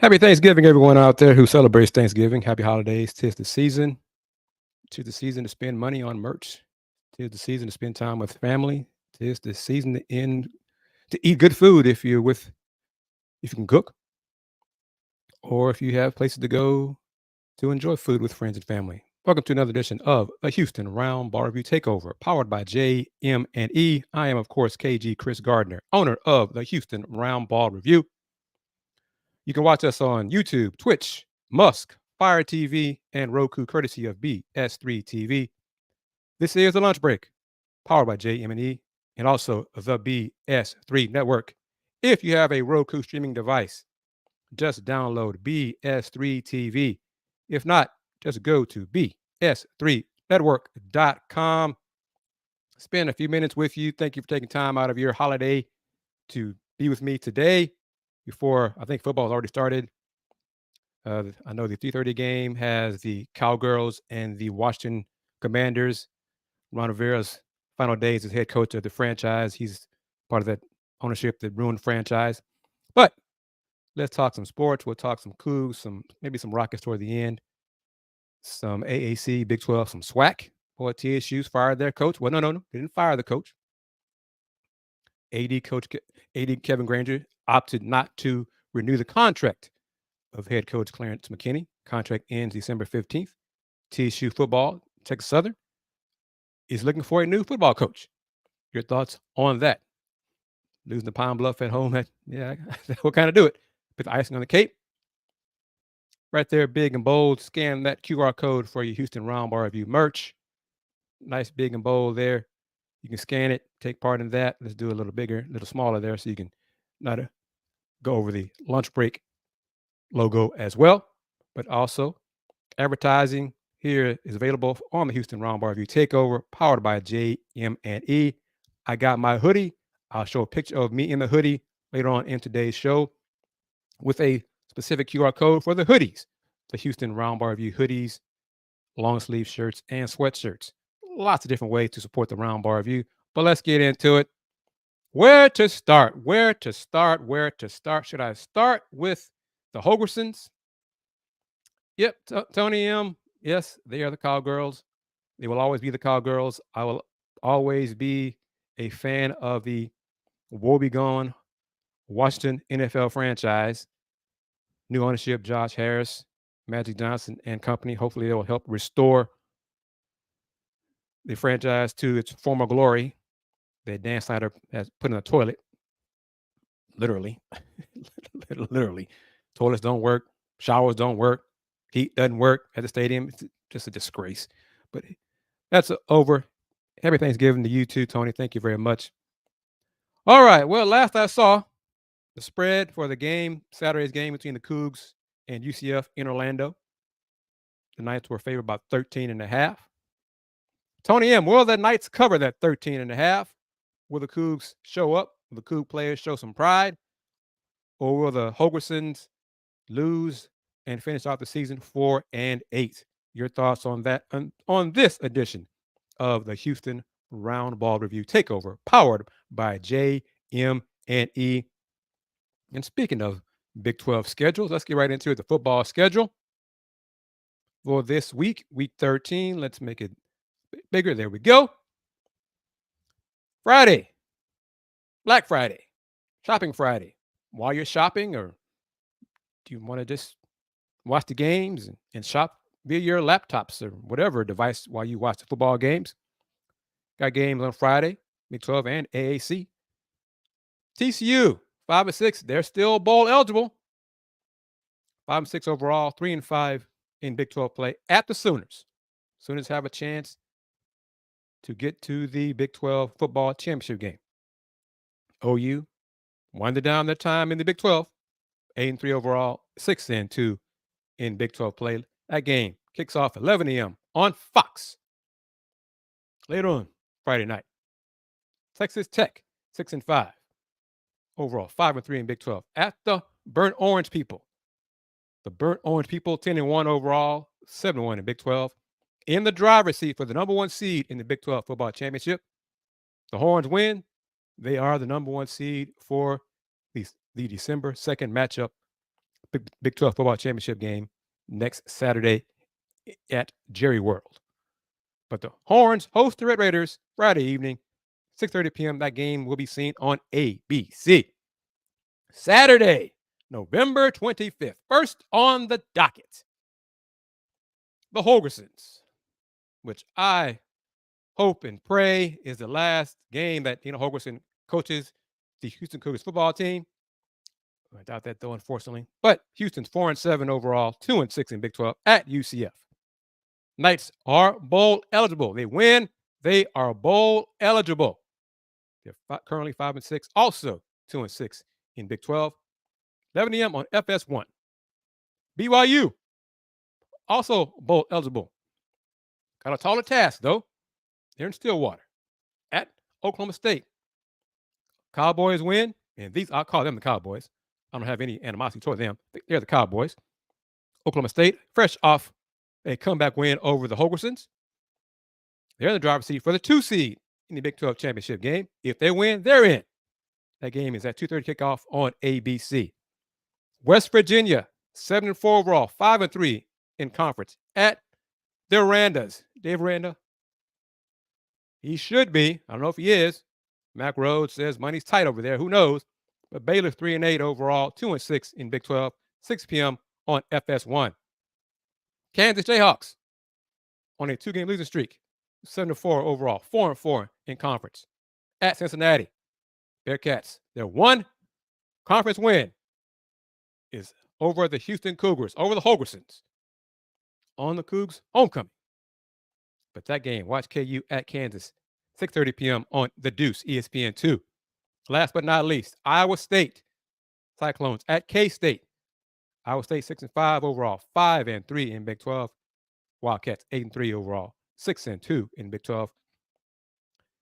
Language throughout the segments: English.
Happy Thanksgiving, everyone out there who celebrates Thanksgiving. Happy holidays. Tis the season. Tis the season to spend money on merch. Tis the season to spend time with family. Tis the season to eat good food if you can cook, or if you have places to go to enjoy food with friends and family. Welcome to another edition of the Houston Roundball Review TakeOver, powered by JM&E. I am, of course, KG Kris Gardner, owner of the Houston Roundball Review. You can watch us on YouTube, Twitch, Musk, Fire TV, and Roku, courtesy of BS3 TV. This is the lunch break, powered by JM&E, and also the BS3 network. If you have a Roku streaming device, just download BS3 TV. If not, just go to bs3network.com. Spend a few minutes with you. Thank you for taking time out of your holiday to be with me today. Before I think football has already started. I know the 3:30 game has the Cowgirls and the Washington Commanders. Ron Rivera's final days as head coach of the franchise. He's part of that ownership that ruined the franchise. But let's talk some sports. We'll talk some Cougs, maybe some Rockets toward the end, some AAC, Big 12, some SWAC. Boy, TSU's fired their coach. Well, no, they didn't fire the coach. AD Kevin Granger opted not to renew the contract of head coach Clarence McKinney. Contract ends December 15th. TSU football, Texas Southern, is looking for a new football coach. Your thoughts on that? Losing to Pine Bluff at home, what kind of do it? Put the icing on the cake. Right there, big and bold. Scan that QR code for your Houston Roundball Review merch. Nice, big and bold there. You can scan it, take part in that. Let's do a little bigger, a little smaller there so you can not go over the lunch break logo as well. But also, advertising here is available on the Houston Roundball Review TakeOver, powered by JM&E. I got my hoodie. I'll show a picture of me in the hoodie later on in today's show with a specific QR code for the hoodies. The Houston Roundball Review hoodies, long sleeve shirts, and sweatshirts. Lots of different ways to support the Roundball Review, but let's get into it. Where to start? Should I start with the Hogersons? Yep, Tony M. Yes, they are the Cowgirls. They will always be the Cowgirls. I will always be a fan of the woebegone Washington NFL franchise. New ownership, Josh Harris, Magic Johnson, and company. Hopefully, they will help restore the franchise to its former glory that Dan Snyder has put in the toilet. Literally. Literally. Toilets don't work. Showers don't work. Heat doesn't work at the stadium. It's just a disgrace. But that's over. Happy Thanksgiving to you too, Tony. Thank you very much. All right. Well, last I saw, the spread for the game, Saturday's game between the Cougs and UCF in Orlando. The Knights were favored by 13.5. Tony M., will the Knights cover that 13.5? Will the Cougs show up? Will the Coug players show some pride? Or will the Hogersons lose and finish out the season 4-8? Your thoughts on that on this edition of the Houston Roundball Review TakeOver, powered by JM&E. And speaking of Big 12 schedules, let's get right into it. The football schedule for this week, week 13. Let's make it bigger. There we go. Friday, Black Friday, Shopping Friday. While you're shopping, or do you want to just watch the games and shop via your laptops or whatever device while you watch the football games? Got games on Friday, Big 12 and AAC. TCU, 5-6. They're still bowl eligible. 5-6 overall, 3-5 in Big 12 play at the Sooners. Sooners have a chance to get to the Big 12 football championship game. OU winded down their time in the Big 12, 8-3 overall, 6-2 in Big 12 play. That game kicks off 11 a.m. on Fox. Later on Friday night, Texas Tech, 6-5 overall, 5-3 in Big 12 at the Burnt Orange People. The Burnt Orange People, 10-1 overall, 7-1 in Big 12. In the driver's seat for the number one seed in the Big 12 football championship. The Horns win. They are the number one seed for the December 2nd matchup Big 12 football championship game next Saturday at Jerry World. But the Horns host the Red Raiders Friday evening, 6:30 p.m. That game will be seen on ABC. Saturday, November 25th. First on the docket, the Holgersons, which I hope and pray is the last game that Dana Holgerson coaches the Houston Cougars football team. I doubt that, though, unfortunately. But Houston's 4-7 overall, 2-6 in Big 12 at UCF. Knights are bowl eligible. They win, they are bowl eligible. They're currently 5-6, also 2-6 in Big 12. 11 a.m. on FS1. BYU, also bowl eligible. Got a taller task, though. They're in Stillwater at Oklahoma State. Cowboys win, and I'll call them the Cowboys. I don't have any animosity toward them. They're the Cowboys. Oklahoma State, fresh off a comeback win over the Holgersons. They're in the driver's seat for the 2 seed in the Big 12 championship game. If they win, they're in. That game is at 2:30 kickoff on ABC. West Virginia, 7-4 overall, 5-3 in conference at the Arandas. Dave Aranda, he should be. I don't know if he is. Mac Rhodes says money's tight over there. Who knows? But Baylor 3-8 overall, 2-6 in Big 12, 6 p.m. on FS1. Kansas Jayhawks on a 2-game losing streak, 7-4 overall, 4-4 in conference at Cincinnati. Bearcats, their one conference win is over the Houston Cougars, over the Holgersons, on the Cougs' homecoming. But that game, watch KU at Kansas, 6:30 p.m. on The Deuce, ESPN2. Last but not least, Iowa State Cyclones at K-State. Iowa State 6-5 overall, 5-3 in Big 12. Wildcats 8-3 overall, 6-2 in Big 12.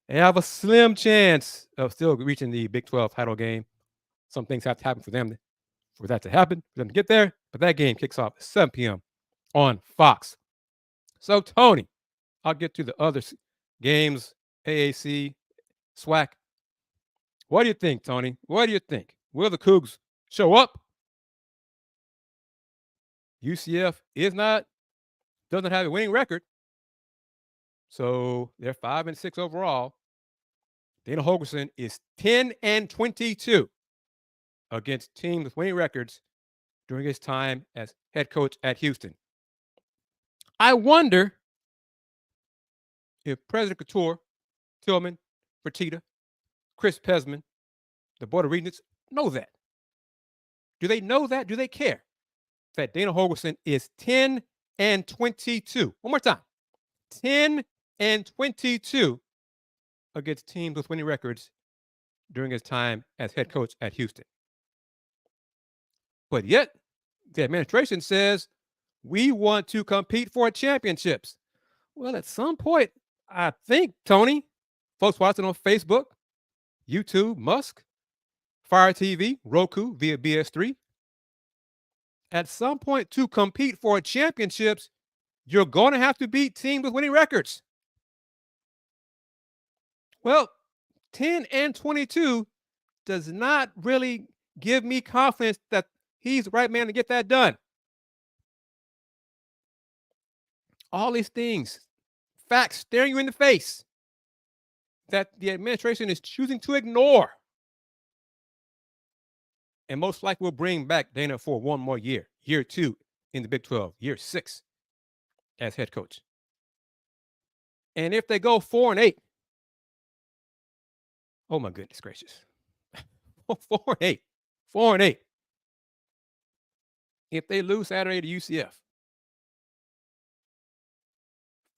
They have a slim chance of still reaching the Big 12 title game. Some things have to happen for them, for that to happen, for them to get there. But that game kicks off at 7 p.m. on Fox. So, Tony, I'll get to the other games, AAC, SWAC. What do you think, Tony? What do you think? Will the Cougs show up? UCF doesn't have a winning record. So they're 5-6 overall. Dana Holgerson is 10-22 against teams with winning records during his time as head coach at Houston. I wonder if President Couture, Tillman, Fertitta, Kris Pesman, the Board of Regents know that. Do they know that? Do they care that Dana Holgerson is 10-22? One more time. 10-22 against teams with winning records during his time as head coach at Houston. But yet, the administration says we want to compete for championships. Well, at some point, I think, Tony, folks watching on Facebook, YouTube, Musk, Fire TV, Roku via BS3, at some point to compete for championships, you're going to have to beat teams with winning records. Well, 10-22 does not really give me confidence that he's the right man to get that done. All these things, facts staring you in the face that the administration is choosing to ignore. And most likely will bring back Dana for one more year, year 2 in the Big 12, year 6 as head coach. And if they go 4-8, oh my goodness gracious, 4-8, 4-8. If they lose Saturday to UCF,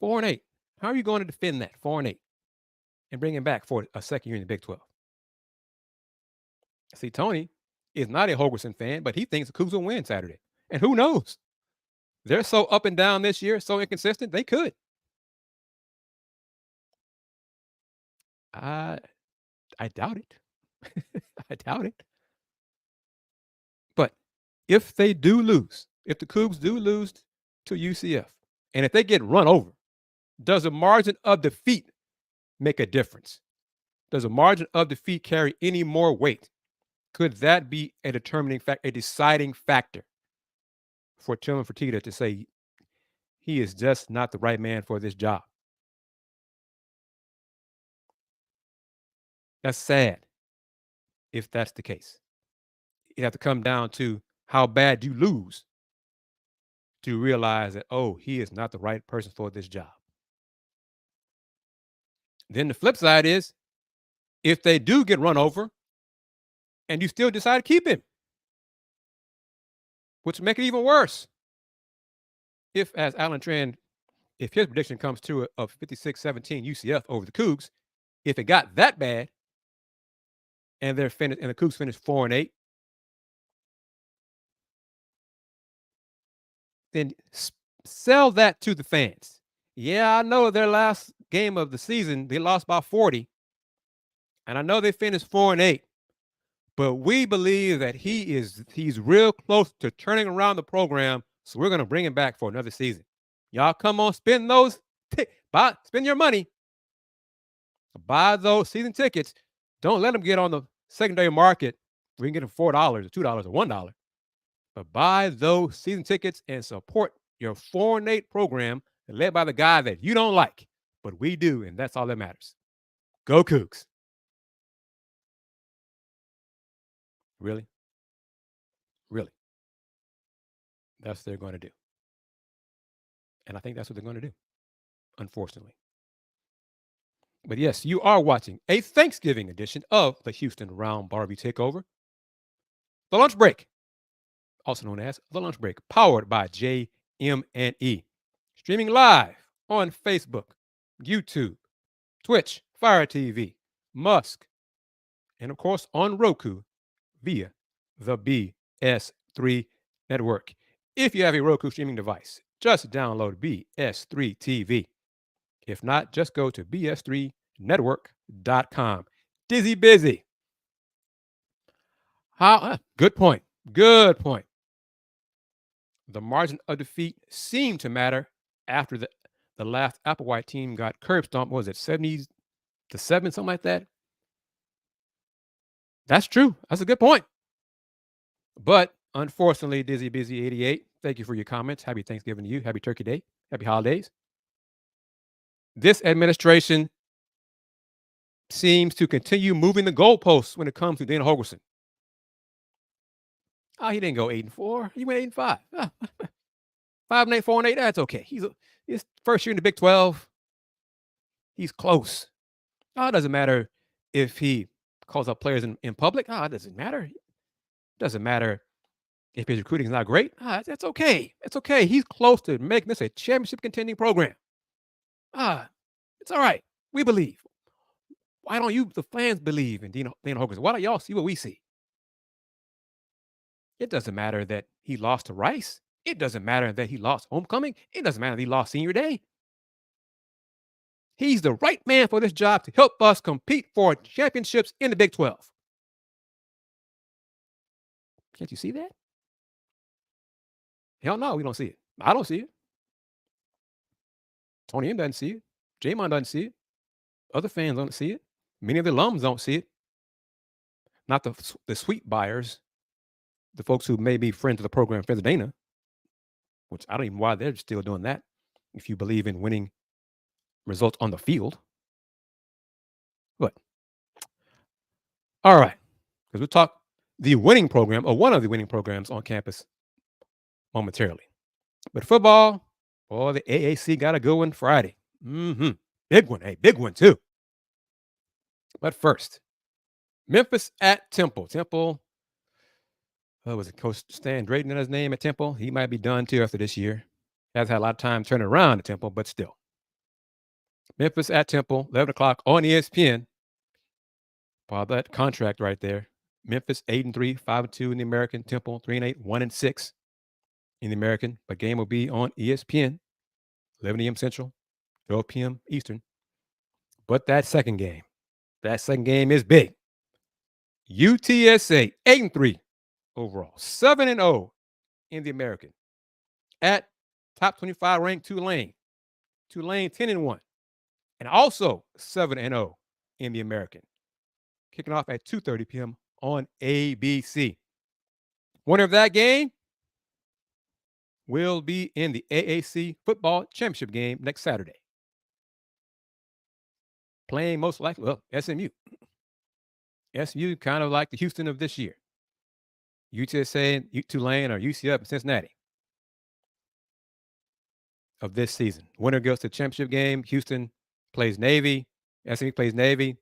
4-8, how are you going to defend that 4-8 and bring him back for a second year in the Big 12? See, Tony is not a Holgerson fan, but he thinks the Cougs will win Saturday. And who knows? They're so up and down this year, so inconsistent, they could. I doubt it. I doubt it. But if they do lose, if the Cougs do lose to UCF, and if they get run over, does the margin of defeat make a difference? Does the margin of defeat carry any more weight? Could that be a deciding factor for Tillman Fertitta to say he is just not the right man for this job. That's sad if that's the case. You have to come down to how bad you lose to realize that, oh, he is not the right person for this job. Then the flip side is, if they do get run over and you still decide to keep him, which would make it even worse. If, as Alan Trend, if his prediction comes true of 56-17 UCF over the Cougs, if it got that bad and the Cougs finished 4-8, then sell that to the fans. Yeah, I know their last game of the season, they lost by 40. And I know they finished 4-8. But we believe that he's real close to turning around the program. So we're going to bring him back for another season. Y'all come on, spend your money. Buy those season tickets. Don't let them get on the secondary market. We can get them $4 or $2 or $1. But buy those season tickets and support your 4-8 program led by the guy that you don't like. But we do, and that's all that matters. Go Cougs. Really? Really? That's what they're going to do. And I think that's what they're going to do, unfortunately. But yes, you are watching a Thanksgiving edition of the Houston Roundball Review TAKEOVER. The Lunch Break, also known as The Lunch Break, powered by JM&E. Streaming live on Facebook, YouTube, Twitch, Fire TV, Musk, and of course on Roku via the BS3 network. If you have a Roku streaming device, just download BS3 TV. If not, just go to bs3network.com. Dizzy busy. Good point. Good point. The margin of defeat seemed to matter after the last Applewhite team got curb stomped. What was it, 70-7, something like that? That's true. That's a good point. But unfortunately, Dizzy Busy 88, thank you for your comments. Happy Thanksgiving to you. Happy Turkey Day. Happy holidays. This administration seems to continue moving the goalposts when it comes to Dana Holgorsen. Oh, he didn't go 8-4. He went 8-5. 5-8, 4-8. That's okay. His first year in the Big 12. He's close. Oh, it doesn't matter if he calls up players in public. Oh, it doesn't matter. It doesn't matter if his recruiting is not great. That's okay. It's okay. He's close to making this a championship contending program. It's all right. We believe. Why don't you, the fans, believe in Dana Holgorsen? Why don't y'all see what we see? It doesn't matter that he lost to Rice. It doesn't matter that he lost homecoming. It doesn't matter that he lost senior day. He's the right man for this job to help us compete for championships in the Big 12. Can't you see that? Hell no, we don't see it. I don't see it. Tony M doesn't see it. J-Mon doesn't see it. Other fans don't see it. Many of the alums don't see it. Not the sweet buyers, the folks who may be friends of the program, friends of Dana, which I don't even know why they're still doing that if you believe in winning results on the field. But, all right, because we'll talk the winning program, or one of the winning programs on campus momentarily. But football, the AAC got a good one Friday. Big one, big one too. But first, Memphis at Temple. Temple, was it Coach Stan Drayton in his name at Temple? He might be done too after this year. Has had a lot of time turning around at Temple, but still. Memphis at Temple, 11 o'clock on ESPN. Wow, that contract right there. Memphis 8-3, 5-2 in the American. Temple 3-8, 1-6 in the American. But game will be on ESPN, 11 a.m. Central, 12 p.m. Eastern. But that second game is big. UTSA 8-3 overall, 7-0 in the American. At top 25 ranked Tulane. Tulane 10-1. And also 7-0 in the American. Kicking off at 2:30 p.m. on ABC. Winner of that game, will be in the AAC football championship game next Saturday. Playing most likely, well, SMU. SMU kind of like the Houston of this year. UTSA, Tulane, or UCF, and Cincinnati of this season. Winner goes to the championship game. Houston plays Navy. SMU plays Navy.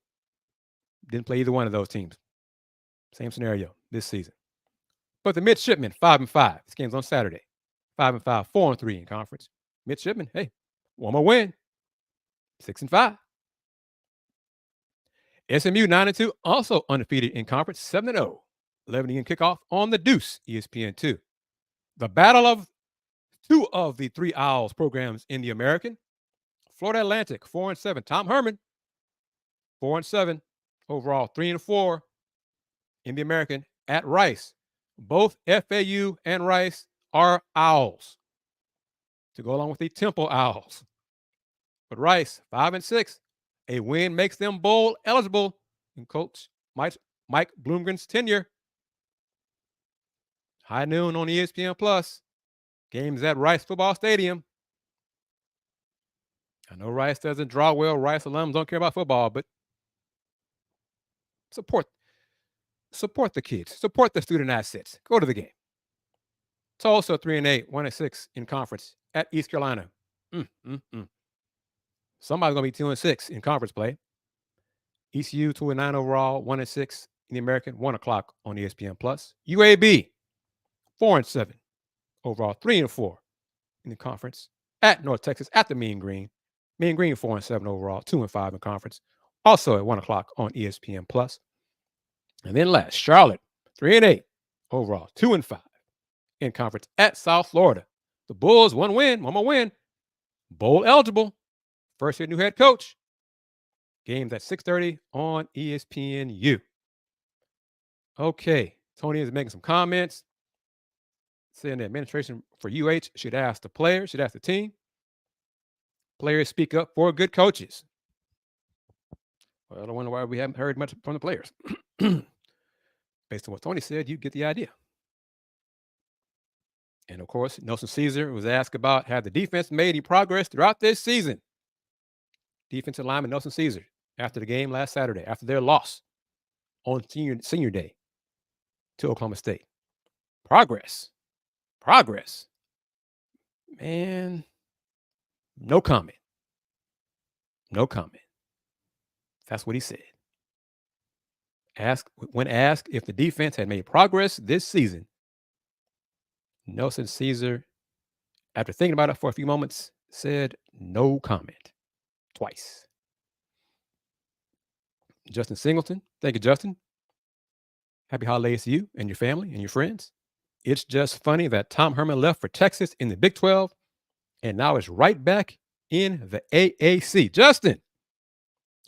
Didn't play either one of those teams. Same scenario this season. But the midshipmen, 5-5. This game's on Saturday. 5-5, 4-3 in conference. Midshipmen, hey, one more win. 6-5. SMU 9-2, also undefeated in conference, 7-0. 11 a.m. kickoff on the Deuce, ESPN2. The battle of two of the three Owls programs in the American. Florida Atlantic, 4-7. Tom Herman, 4-7. Overall, 3-4 in the American at Rice. Both FAU and Rice are Owls to go along with the Temple Owls. But Rice, 5-6. A win makes them bowl eligible in Coach Mike Bloomgren's tenure. High noon on ESPN Plus. Games at Rice Football Stadium. I know Rice doesn't draw well. Rice alums don't care about football, but support the kids. Support the student assets. Go to the game. Tulsa 3-8, 1-6 in conference at East Carolina. Somebody's gonna be 2-6 in conference play. ECU 2-9 overall, 1-6 in the American, 1 o'clock on ESPN Plus. UAB 4-7 overall, 3-4 in the conference at North Texas at the Mean Green. Mean Green 4-7 overall, 2-5 in conference. Also at 1 o'clock on ESPN Plus. And then last, Charlotte 3-8 overall, 2-5 in conference at South Florida. The Bulls, one more win, bowl eligible. First year new head coach. Games at 6:30 on ESPNU. Okay, Tony is making some comments, saying the administration for UH should ask the players, should ask the team. Players speak up for good coaches. Well, I don't wonder why we haven't heard much from the players. Based on what Tony said, you get the idea. And of course, Nelson Caesar was asked about had the defense made any progress throughout this season. Defensive lineman Nelson Caesar, after the game last Saturday, after their loss on senior day to Oklahoma State. Progress. Man, no comment. That's what he said. When asked if the defense had made progress this season, Nelson Caesar, after thinking about it for a few moments, said no comment. Twice. Justin Singleton. Thank you, Justin. Happy holidays to you and your family and your friends. It's just funny that Tom Herman left for Texas in the Big 12 and now is right back in the AAC. Justin,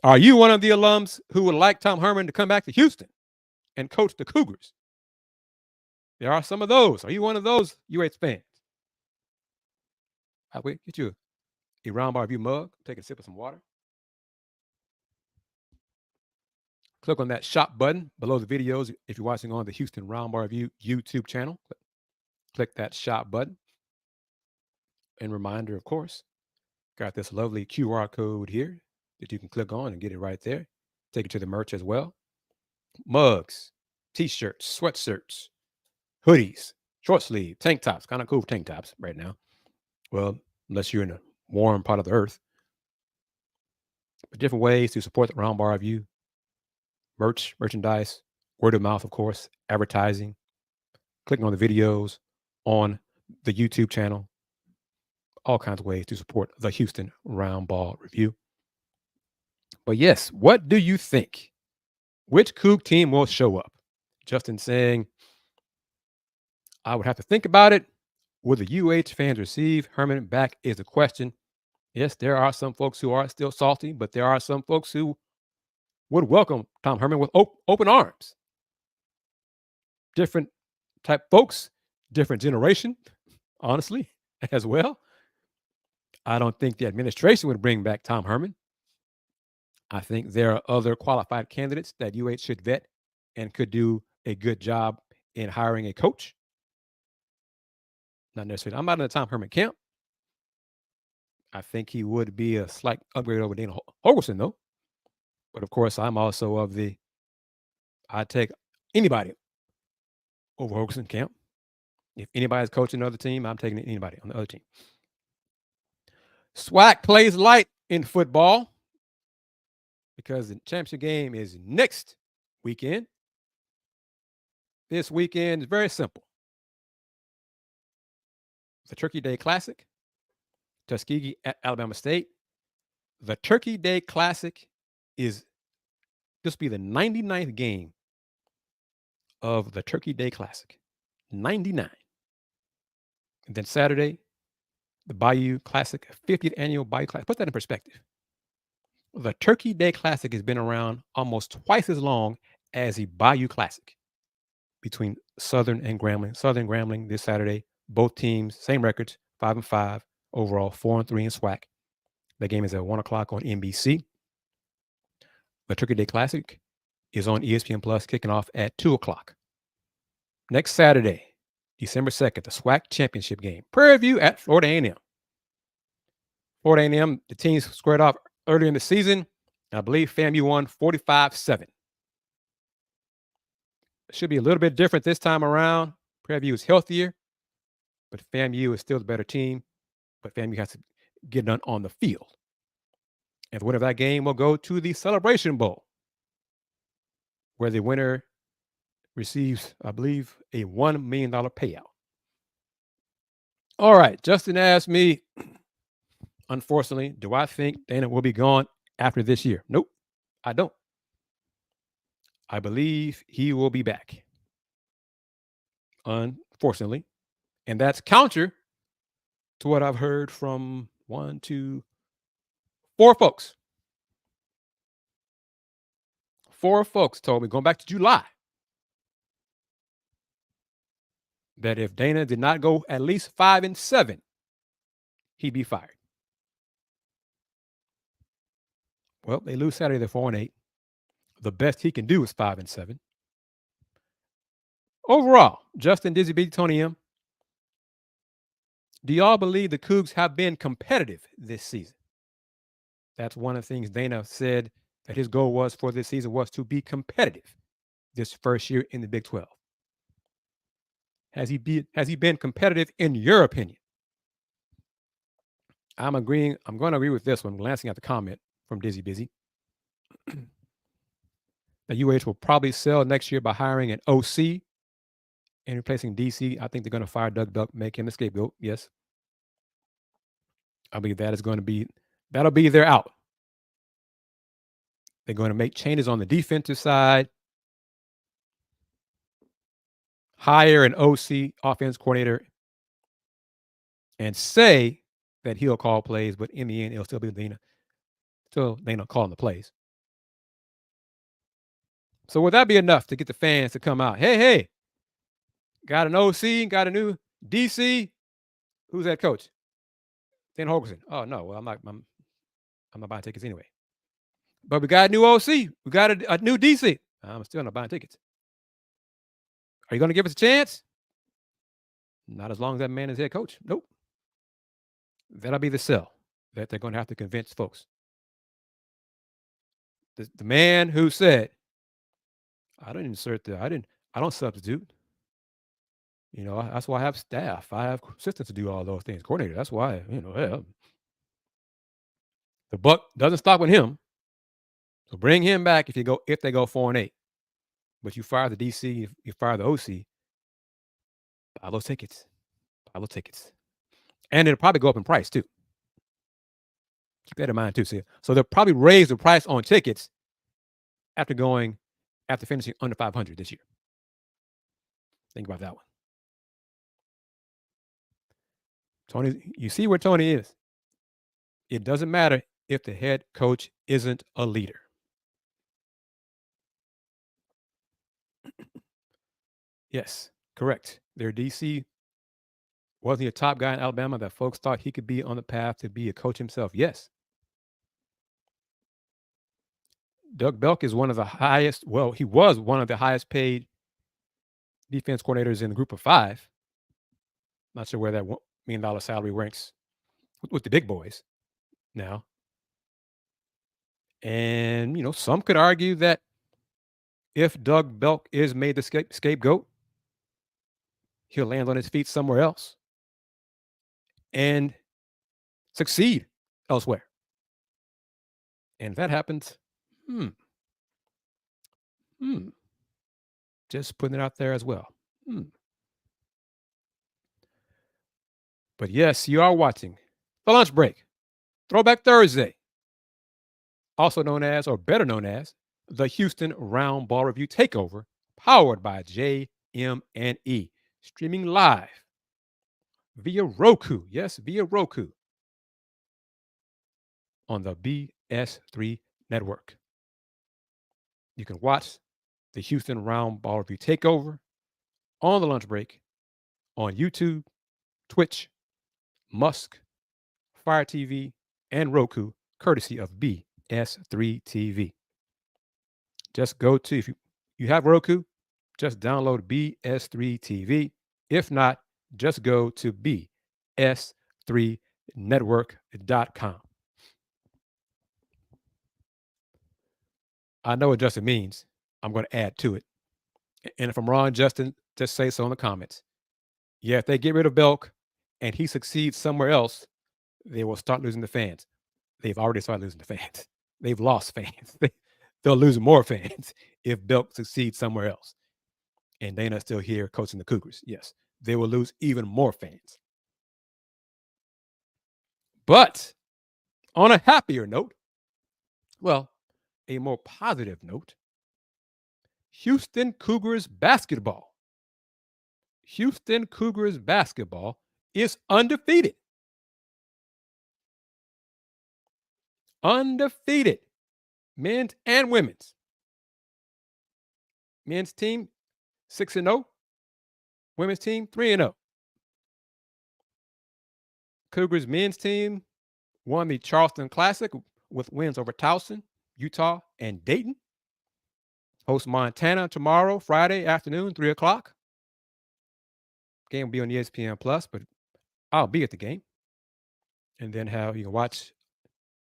are you one of the alums who would like Tom Herman to come back to Houston and coach the Cougars? There are some of those. Are you one of those UH fans? I'll get you a Roundball Review mug. Take a sip of some water. Click on that shop button below the videos if you're watching on the Houston Roundball Review YouTube channel. Click that shop button. And reminder, of course, got this lovely QR code here that you can click on and get it right there. Take it to the merch as well. Mugs, t-shirts, sweatshirts, hoodies, short sleeve, tank tops. Kind of cool tank tops right now. Well, unless you're in a warm part of the earth. But different ways to support the Roundball Review. Merchandise, word of mouth, of course, advertising, clicking on the videos on the YouTube channel, all kinds of ways to support the Houston Roundball Review. But yes, what do you think? Which Coug team will show up? Justin saying, I would have to think about it. Will the UH fans receive Herman back is the question. Yes, there are some folks who are still salty, but there are some folks who would welcome Tom Herman with open arms. Different type folks, different generation, honestly, as well. I don't think the administration would bring back Tom Herman. I think there are other qualified candidates that UH should vet and could do a good job in hiring a coach. Not necessarily. I'm out of the Tom Herman camp. I think he would be a slight upgrade over Dana Holgorsen, though. But of course, I'm also of the I take anybody over Holgorsen camp. If anybody's coaching another team, I'm taking anybody on the other team. SWAC plays light in football because the championship game is next weekend. This weekend is very simple. The Turkey Day Classic, Tuskegee at Alabama State. The Turkey Day Classic is this will be the 99th game of the Turkey Day Classic. 99. And then Saturday, the Bayou Classic, 50th annual Bayou Classic. Put that in perspective. The Turkey Day Classic has been around almost twice as long as the Bayou Classic between Southern and Grambling. Southern Grambling this Saturday, both teams, same records, 5-5 overall, 4-3 in SWAC. The game is at 1 o'clock on NBC. The Turkey Day Classic is on ESPN Plus, kicking off at 2 o'clock. Next Saturday, December 2nd, the SWAC championship game. Prairie View at Florida A&M. Florida A&M, the teams squared off earlier in the season. I believe FAMU won 45-7. It should be a little bit different this time around. Prairie View is healthier, but FAMU is still the better team. But FAMU has to get done on the field. And the winner of that game will go to the Celebration Bowl, where the winner receives, I believe, a $1 million payout. All right. Justin asked me, unfortunately, do I think Dana will be gone after this year? Nope, I don't. I believe he will be back, unfortunately. And that's counter to what I've heard from 1, 2, 4 folks. 4 folks told me, going back to July, that if Dana did not go at least 5-7, he'd be fired. Well, they lose Saturday, they're 4-8. The best he can do is 5-7. Overall, Justin, Dizzy B, Tony M, do y'all believe the Cougs have been competitive this season? That's one of the things Dana said that his goal was for this season was to be competitive this first year in the Big 12. Has he been competitive in your opinion? I'm going to agree with this one, glancing at the comment from Dizzy Busy. The UH will probably sell next year by hiring an OC and replacing DC. I think they're going to fire Doug Belk, make him the scapegoat. Yes. I believe that'll be their out. They're going to make changes on the defensive side, hire an OC, offense coordinator, and say that he'll call plays, but in the end, it'll still be Dana calling the plays. So would that be enough to get the fans to come out? Hey, got an OC, got a new DC. Who's that coach? Dana Holgorsen. Oh no, well I'm not buying tickets anyway. But we got a new OC. We got a new DC. I'm still not buying tickets. Are you going to give us a chance? Not as long as that man is head coach. Nope. That'll be the sell that they're going to have to convince folks. The man who said, I don't substitute. You know, that's why I have staff. I have assistants to do all those things. Coordinator. That's why, the buck doesn't stop with him. So bring him back if they go 4-8. But you fire the DC, you fire the OC, buy those tickets. And it'll probably go up in price too. Keep that in mind too. So they'll probably raise the price on tickets after finishing under 500 this year. Think about that one. Tony, you see where Tony is. It doesn't matter if the head coach isn't a leader. Yes, correct. Their DC wasn't he a top guy in Alabama that folks thought he could be on the path to be a coach himself? Yes. Doug Belk is one of the highest, well, he was one of the highest paid defense coordinators in the group of 5. Not sure where that $1 million salary ranks with the big boys now. And, some could argue that if Doug Belk is made the scapegoat, he'll land on his feet somewhere else and succeed elsewhere. And if that happens, hmm, just putting it out there as well. But yes, you are watching The Lunch Break, Throwback Thursday, also known as, or better known as, the Houston Roundball Review TAKEOVER, powered by JM&E, streaming live via Roku. Yes, via Roku on the BS3 network. You can watch the Houston Roundball Review TAKEOVER on the lunch break on YouTube, Twitch, Musk, Fire TV, and Roku, courtesy of BS3 TV. Just go to, if you have Roku, just download BS3 TV. If not, just go to bs3network.com. I know what Justin means. I'm going to add to it. And if I'm wrong, Justin, just say so in the comments. Yeah, if they get rid of Belk and he succeeds somewhere else, they will start losing the fans. They've already started losing the fans. They've lost fans. They'll lose more fans if Belk succeeds somewhere else. And Dana's still here coaching the Cougars. Yes, they will lose even more fans. But on a happier note, well, a more positive note, Houston Cougars basketball. Houston Cougars basketball is undefeated. Undefeated. Men's and women's. Men's team 6-0. Women's team 3-0. Cougars men's team won the Charleston Classic with wins over Towson, Utah, and Dayton. Host Montana tomorrow, Friday afternoon, 3 o'clock. Game will be on ESPN Plus, but I'll be at the game. And then you can watch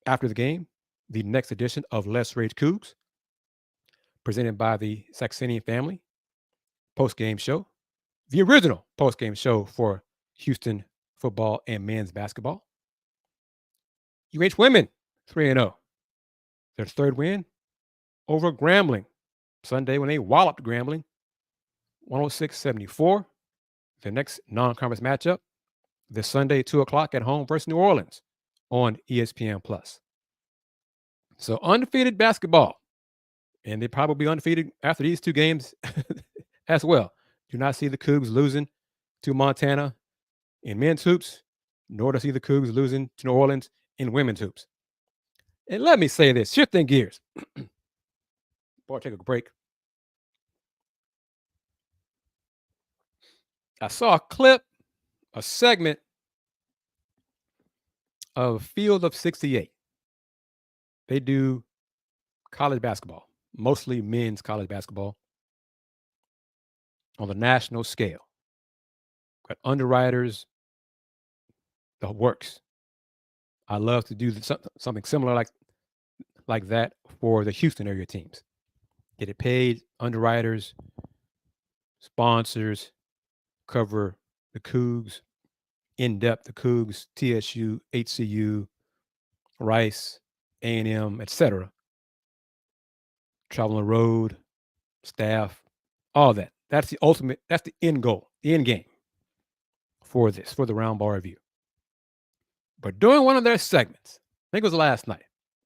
after the game the next edition of Let's Rage Cougs, presented by the Saxenian family post-game show, the original post-game show for Houston football and men's basketball. UH women 3-0. Their third win over Grambling Sunday when they walloped Grambling 106-74. The next non-conference matchup this Sunday, 2 o'clock at home versus New Orleans on ESPN Plus. So undefeated basketball. And they probably be undefeated after these two games as well. Do not see the Cougs losing to Montana in men's hoops, nor to see the Cougs losing to New Orleans in women's hoops. And let me say this, shifting gears. Before I take a break, I saw a clip, a segment of Field of 68. They do college basketball, mostly men's college basketball on the national scale. Got underwriters, the works. I love to do something similar like that for the Houston area teams. Get it paid, underwriters, sponsors, cover the Cougs in depth, the Cougs, TSU, HCU, Rice, A&M, etc. Travel on the road, staff, all that. That's the ultimate, that's the end goal, the end game for this, for the Roundball Review. But during one of their segments, I think it was last night,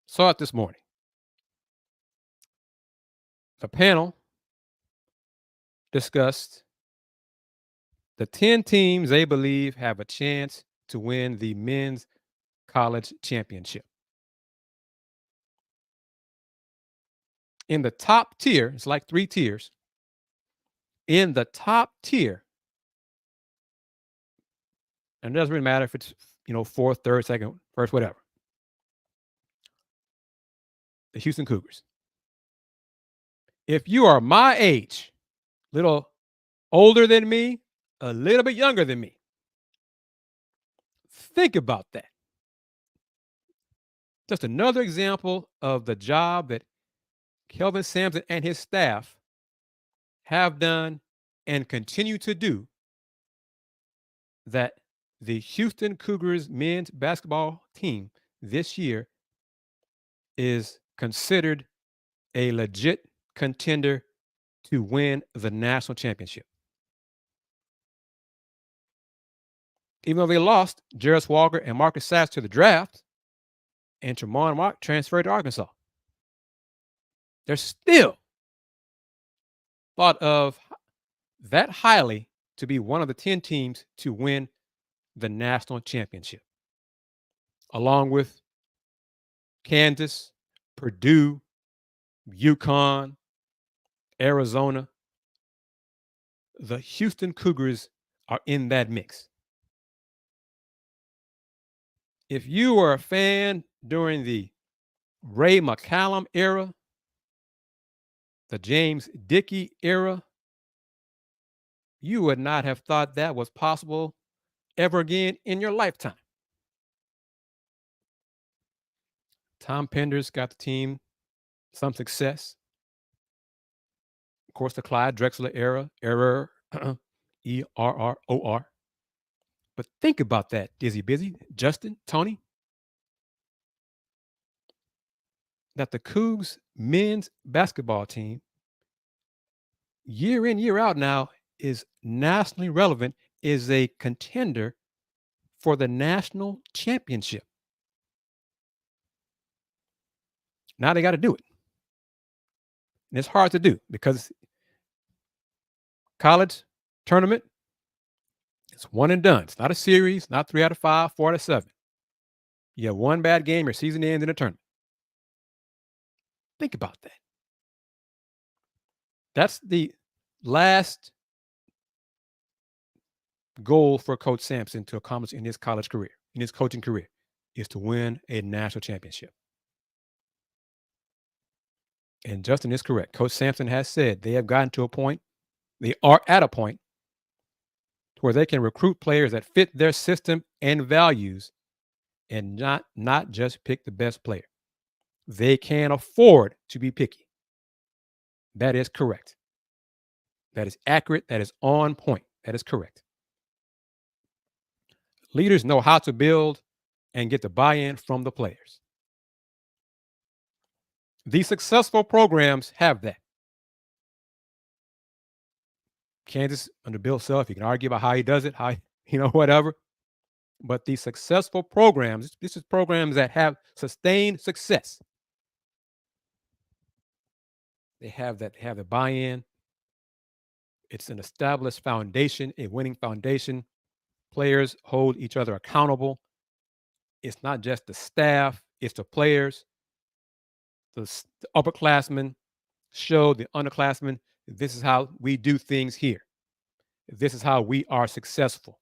saw it this morning, the panel discussed the 10 teams they believe have a chance to win the men's college championship. In the top tier, it's like 3 tiers. In the top tier, and it doesn't really matter if it's, fourth, third, second, first, whatever. The Houston Cougars. If you are my age, little older than me, a little bit younger than me, Think about that. Just another example of the job that Kelvin Sampson and his staff have done and continue to do, that the Houston Cougars men's basketball team this year is considered a legit contender to win the national championship. Even though they lost Jarris Walker and Marcus Sachs to the draft, and Tremont Mark transferred to Arkansas, they're still thought of that highly to be one of the 10 teams to win the national championship, along with Kansas, Purdue, UConn, Arizona. The Houston Cougars are in that mix. If you were a fan during the Ray McCallum era, the James Dickey era, you would not have thought that was possible ever again in your lifetime. Tom Penders got the team some success. Of course, the Clyde Drexler era, ERROR. But think about that, Dizzy Busy, Justin, Tony, that the Cougs men's basketball team, year in, year out now, is nationally relevant, is a contender for the national championship. Now they got to do it. And it's hard to do because college tournament, it's one and done. It's not a series, not 3 out of 5, 4 out of 7. You have one bad game, your season ends in a tournament. Think about that. That's the last goal for Coach Sampson to accomplish in his college career, in his coaching career, is to win a national championship. And Justin is correct. Coach Sampson has said they have gotten to a point, they are at a point where they can recruit players that fit their system and values and not just pick the best player. They can afford to be picky. That is correct. That is accurate. That is on point. That is correct. Leaders know how to build and get the buy-in from the players. The successful programs have that. Kansas under Bill Self, you can argue about how he does it, how, whatever. But the successful programs, this is programs that have sustained success. They have that, have the buy-in. It's an established foundation, a winning foundation. Players hold each other accountable. It's not just the staff, it's the players. The upperclassmen show the underclassmen, this is how we do things here. This is how we are successful.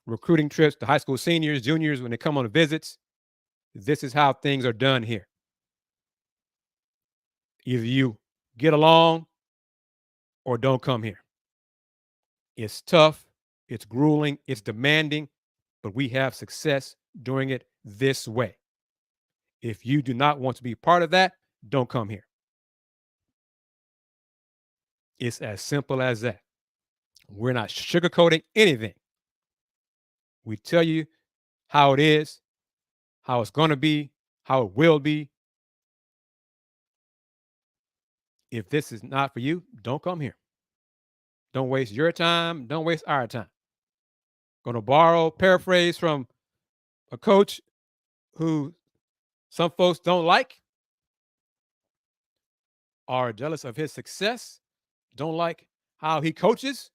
Recruiting trips to high school seniors, juniors, when they come on visits, this is how things are done here. Either you get along or don't come here. It's tough, it's grueling, it's demanding, but we have success doing it this way. If you do not want to be part of that, don't come here. It's as simple as that. We're not sugarcoating anything. We tell you how it is, how it's going to be, how it will be. If this is not for you, don't come here. Don't waste your time. Don't waste our time. Going to paraphrase from a coach who some folks don't like, are jealous of his success, don't like how he coaches.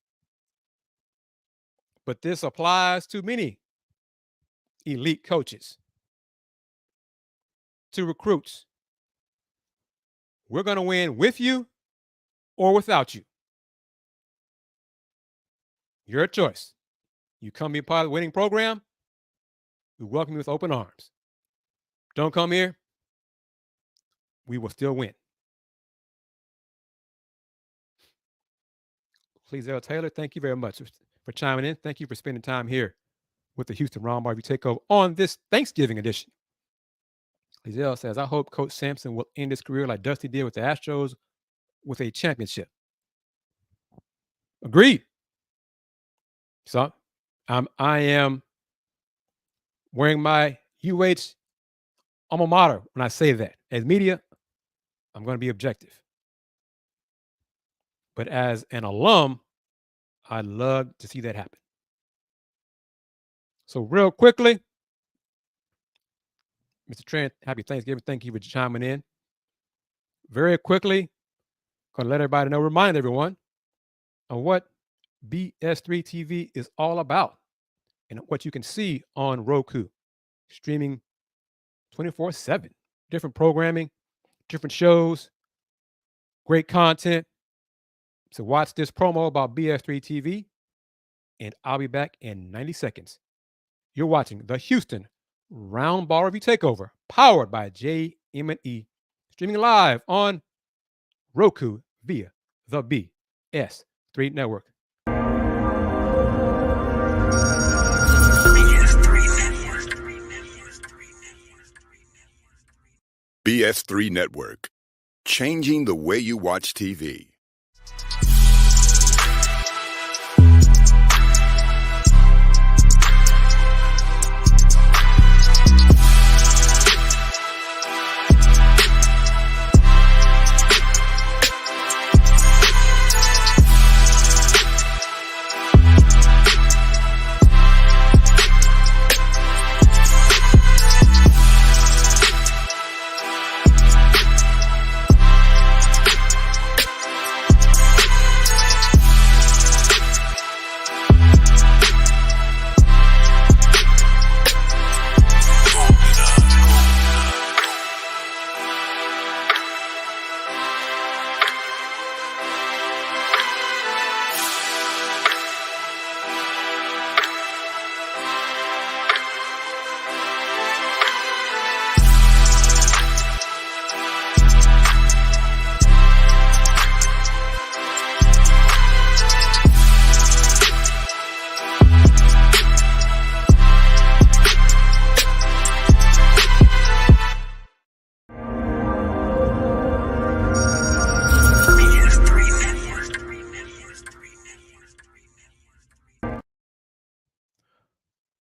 But this applies to many elite coaches, to recruits. We're going to win with you or without you. Your choice. You come be part of the winning program, we welcome you with open arms. Don't come here, we will still win. Please, L. Taylor, thank you very much for chiming in. Thank you for spending time here with the Houston Roundball Review Takeover on this Thanksgiving edition. Lizelle says, I hope Coach Sampson will end his career like Dusty did with the Astros with a championship. Agreed. So I am wearing my UH alma mater when I say that. As media, I'm going to be objective. But as an alum, I'd love to see that happen. So real quickly, Mr. Trent, happy Thanksgiving. Thank you for chiming in. Very quickly, going to let everybody know, remind everyone of what BS3 TV is all about and what you can see on Roku, streaming 24/7, different programming, different shows, great content. So watch this promo about BS3 TV, and I'll be back in 90 seconds. You're watching the Houston Roundball Review Takeover, powered by JM&E, streaming live on Roku via the BS3 network. BS3 Network, changing the way you watch TV.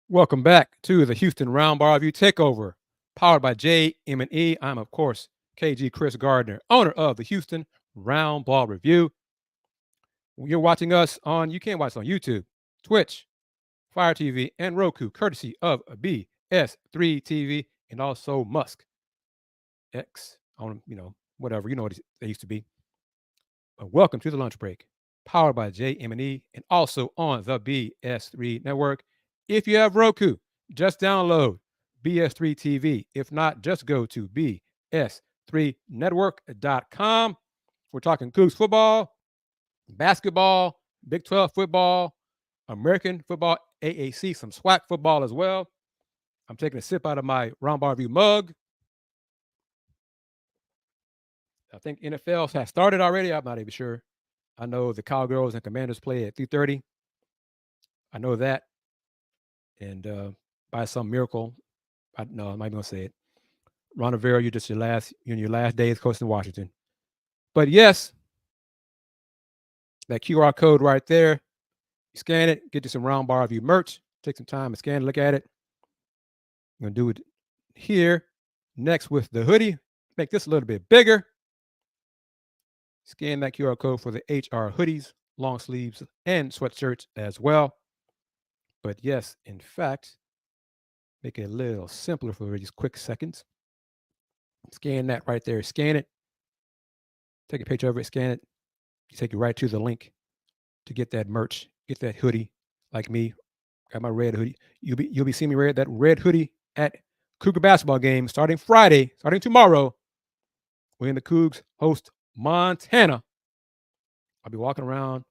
Welcome back to the Houston Roundball Review Takeover, powered by JM&E. I'm, of course, KG Kris Gardner, owner of the Houston Roundball Review. You're watching us you can watch us on YouTube, Twitch, Fire TV, and Roku, courtesy of BS3 TV, and also Musk X, whatever, what they used to be. Welcome to the lunch break, powered by JM&E, and also on the BS3 network. If you have Roku, just download BS3 TV. If not, just go to bs3network.com. We're talking Cougs football, basketball, Big 12 football, American football, AAC, some SWAC football as well. I'm taking a sip out of my Roundball Review mug. I think NFL has started already. I'm not even sure. I know the Cowgirls and Commanders play at 3:30. I know that. And by some miracle, I'm not even gonna say it. Ron Rivera, you're just your last days coaching Washington. But yes, that QR code right there. You scan it, get you some Roundball Review merch. Take some time and scan it, look at it. I'm gonna do it here next with the hoodie. Make this a little bit bigger. Scan that QR code for the HR hoodies, long sleeves, and sweatshirts as well. But yes, in fact, make it a little simpler for these quick seconds. Scan that right there. Scan it. Take a picture of it. Scan it. Take you right to the link to get that merch. Get that hoodie, like me. Got my red hoodie. You'll be seeing me wear that red hoodie at Cougar basketball game starting tomorrow. When the Cougs host Montana. I'll be walking around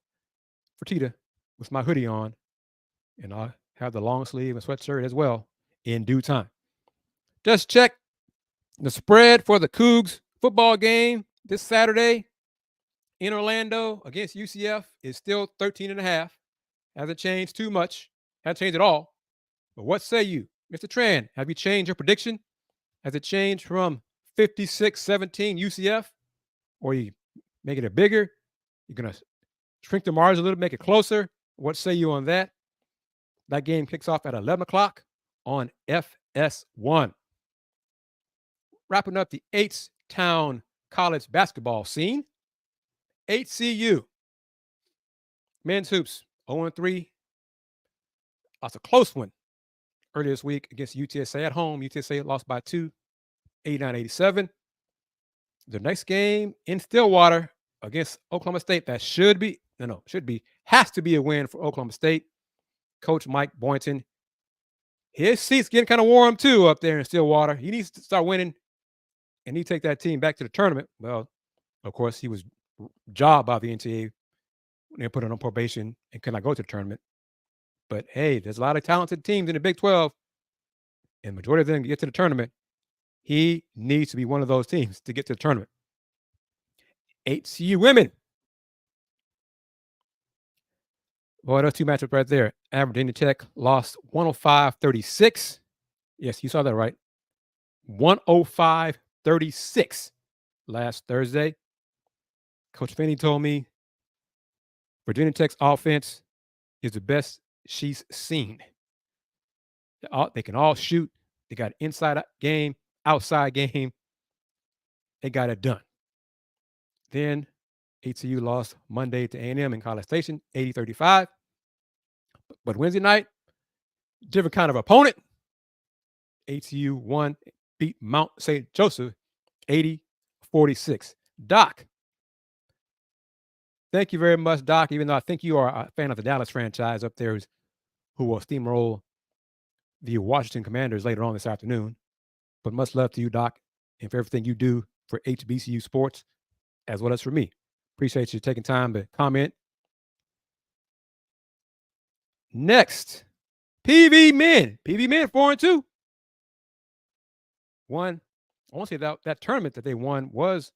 Fertitta with my hoodie on, and I'll have the long sleeve and sweatshirt as well in due time. Just check the spread for the Cougs football game this Saturday in Orlando against UCF is still 13.5. Hasn't changed too much. Hasn't changed at all. But what say you, Mr. Tran? Have you changed your prediction? Has it changed from 56-17 UCF? Or you make it a bigger? You're going to shrink the margin a little, make it closer? What say you on that? That game kicks off at 11 o'clock on FS1. Wrapping up the H-Town college basketball scene, HCU men's hoops 0-3. Lost a close one earlier this week against UTSA at home. UTSA lost by 2, 89-87. The next game in Stillwater against Oklahoma State, has to be a win for Oklahoma State. Coach Mike Boynton, his seat's getting kind of warm too up there in Stillwater. He needs to start winning, and he take that team back to the tournament. Well, of course, he was jobbed by the NCAA when they put him on probation and could not go to the tournament. But hey, there's a lot of talented teams in the Big 12, and the majority of them get to the tournament. He needs to be one of those teams to get to the tournament. HCU women. Boy, those two matchups right there. Virginia Tech lost 105-36. Yes, you saw that right. 105-36 last Thursday. Coach Finney told me Virginia Tech's offense is the best she's seen. They can all shoot. They got inside game, outside game. They got it done. Then HCU lost Monday to A&M in College Station, 80-35. But Wednesday night, different kind of opponent. HCU beat Mount St. Joseph 80-46. Doc, thank you very much, Doc, even though I think you are a fan of the Dallas franchise up there who will steamroll the Washington Commanders later on this afternoon. But much love to you, Doc, and for everything you do for HBCU sports, as well as for me. Appreciate you taking time to comment. Next, PV men 4-2. Won. I want to say that tournament that they won was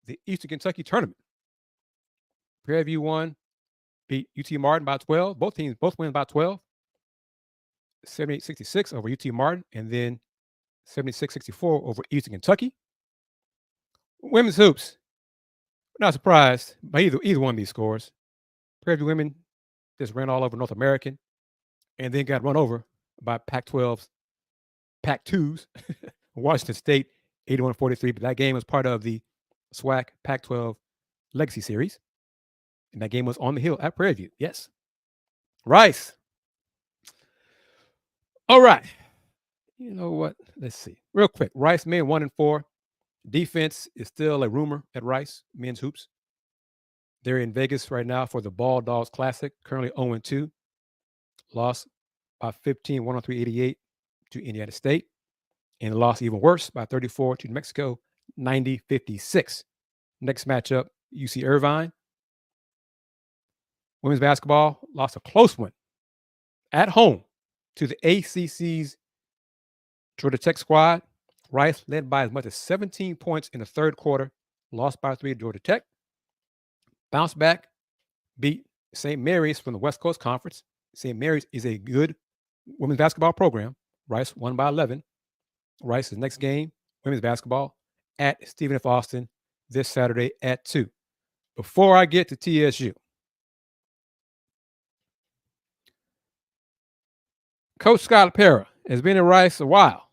the Eastern Kentucky tournament. Prairie View won, beat UT Martin by 12. Both win by 12. 78-66 over UT Martin, and then 76-64 over Eastern Kentucky. Women's hoops. Not surprised by either one of these scores. Prairie View women just ran all over North American and then got run over by Pac-12's Pac-2s. Washington State 81-43, but that game was part of the SWAC Pac-12 Legacy Series. And that game was on the hill at Prairie View. Yes. Rice. All right. You know what? Let's see. Real quick. Rice men 1-4. Defense is still a rumor at Rice men's hoops. They're in Vegas right now for the Ball Dogs Classic, currently 0-2. Lost by 15, 103-88 to Indiana State. And lost even worse by 34 to New Mexico, 90-56. Next matchup, UC Irvine. Women's basketball lost a close one at home to the ACC's Georgia Tech squad. Rice led by as much as 17 points in the third quarter, lost by 3 to Georgia Tech. Bounced back, beat St. Mary's from the West Coast Conference. St. Mary's is a good women's basketball program. Rice won by 11. Rice's next game, women's basketball, at Stephen F. Austin this Saturday at 2. Before I get to TSU, Coach Scott Pera has been in Rice a while.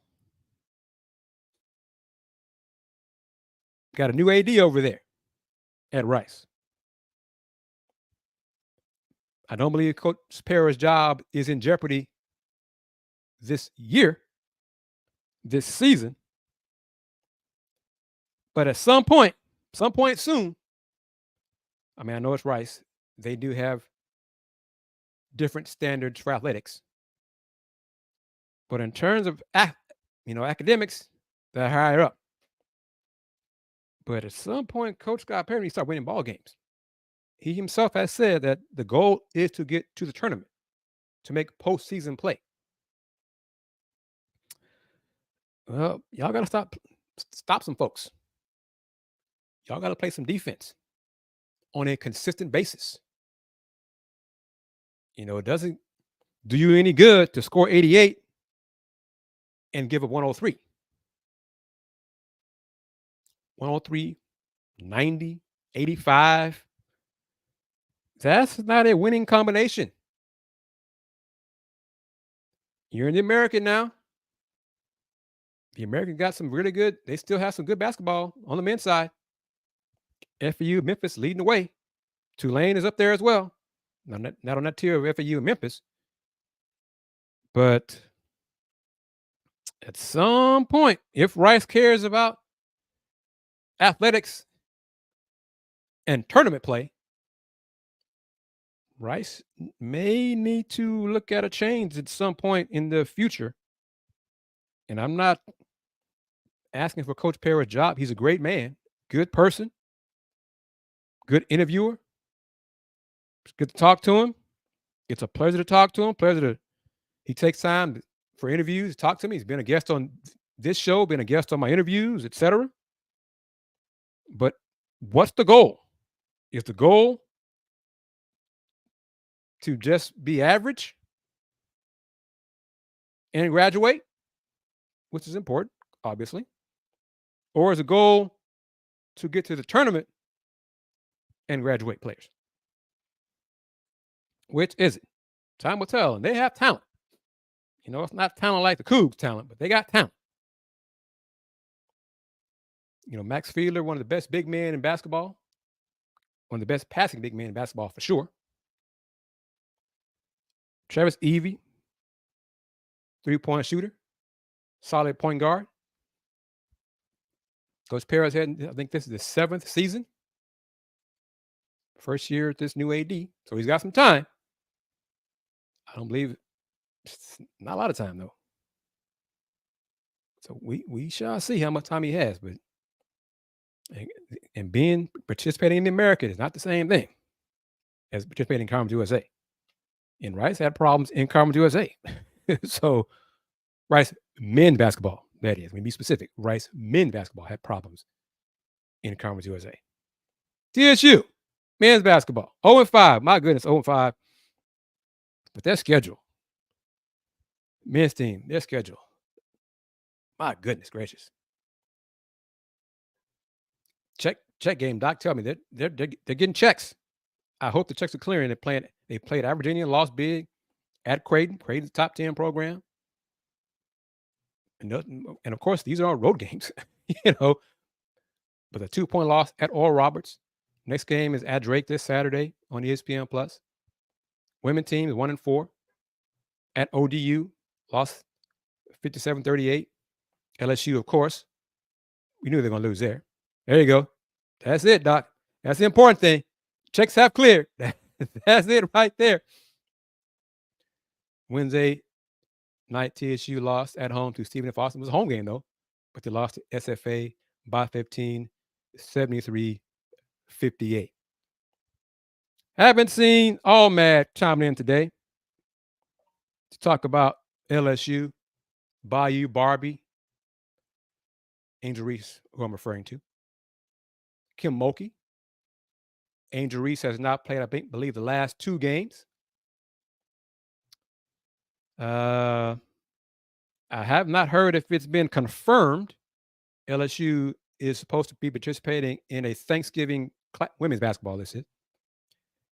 Got a new AD over there at Rice. I don't believe Coach Pera's job is in jeopardy this year, this season. But at some point soon, I mean, I know it's Rice. They do have different standards for athletics. But in terms of academics, they're higher up. But at some point, Coach Scott Perry needs to start winning ball games. He himself has said that the goal is to get to the tournament, to make postseason play. Well, y'all got to stop some folks. Y'all got to play some defense on a consistent basis. It doesn't do you any good to score 88 and give up 103. 103, 90, 85. That's not a winning combination. You're in the American now. The American got some really good, they still have some good basketball on the men's side. FAU, Memphis leading the way. Tulane is up there as well. Not on that tier of FAU and Memphis. But at some point, if Rice cares about athletics and tournament play, Rice may need to look at a change at some point in the future. And I'm not asking for Coach Perry's job. He's a great man, good person, good interviewer. It's good to talk to him. It's a pleasure to talk to him. He takes time for interviews, talk to me. He's been a guest on this show, been a guest on my interviews, etc. But what's the goal? Is the goal to just be average and graduate, which is important, obviously? Or is the goal to get to the tournament and graduate players? Which is it? Time will tell. And they have talent. You know, it's not talent like the Cougs talent, but they got talent. You know, Max Fiedler, one of the best big men in basketball, one of the best passing big men in basketball for sure. Travis Evie, 3-point shooter, solid point guard. Coach Perez had, I think this is the 7th season. First year at this new AD. So he's got some time. I don't believe it's not a lot of time though. So we shall see how much time he has, but and participating in the American is not the same thing as participating in Conference USA. And Rice had problems in Conference USA. So Rice men basketball, that is, let me be specific. Rice men basketball had problems in Conference USA. TSU, men's basketball, 0-5. My goodness, 0-5. But their schedule, men's team, their schedule, my goodness gracious. Check game, Doc. Tell me they're getting checks. I hope the checks are clearing. They played at Virginia, lost big at Creighton. Creighton's top 10 program. And of course, these are all road games, you know. But a 2-point loss at Oral Roberts. Next game is at Drake this Saturday on ESPN Plus. Women team is 1-4 at ODU, lost 57-38. LSU, of course, we knew they were going to lose there. There you go. That's it, Doc. That's the important thing. Checks have cleared. That's it right there. Wednesday night, TSU lost at home to Stephen F. Austin. It was a home game, though, but they lost to SFA by 15, 73-58. Haven't seen All Mad chiming in today to talk about LSU, Bayou Barbie, Angel Reese, who I'm referring to, Kim Mulkey. Angel Reese has not played, I believe, the last 2 games. I have not heard if it's been confirmed. LSU is supposed to be participating in a Thanksgiving women's basketball. This is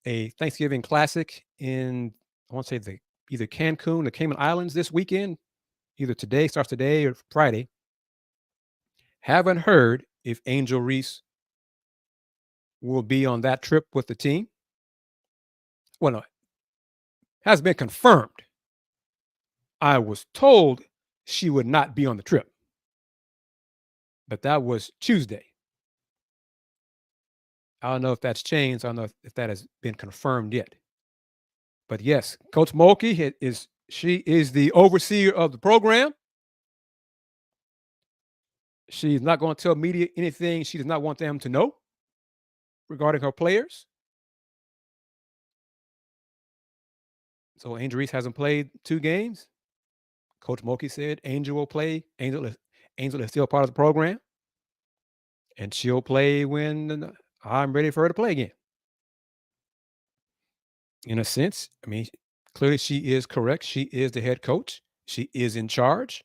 a Thanksgiving Classic in, I want to say, either Cancun or Cayman Islands this weekend. Either starts today or Friday. Haven't heard if Angel Reese will be on that trip with the team. Well, no, has been confirmed. I was told she would not be on the trip, but that was Tuesday. I don't know if that's changed. I don't know if that has been confirmed yet. But yes, Coach Mulkey she is the overseer of the program. She's not going to tell media anything she does not want them to know regarding her players. So Angel Reese hasn't played 2 games. Coach Mulkey said Angel will play. Angel is still part of the program. And she'll play when I'm ready for her to play again. In a sense, I mean, Clearly, she is correct. She is the head coach. She is in charge.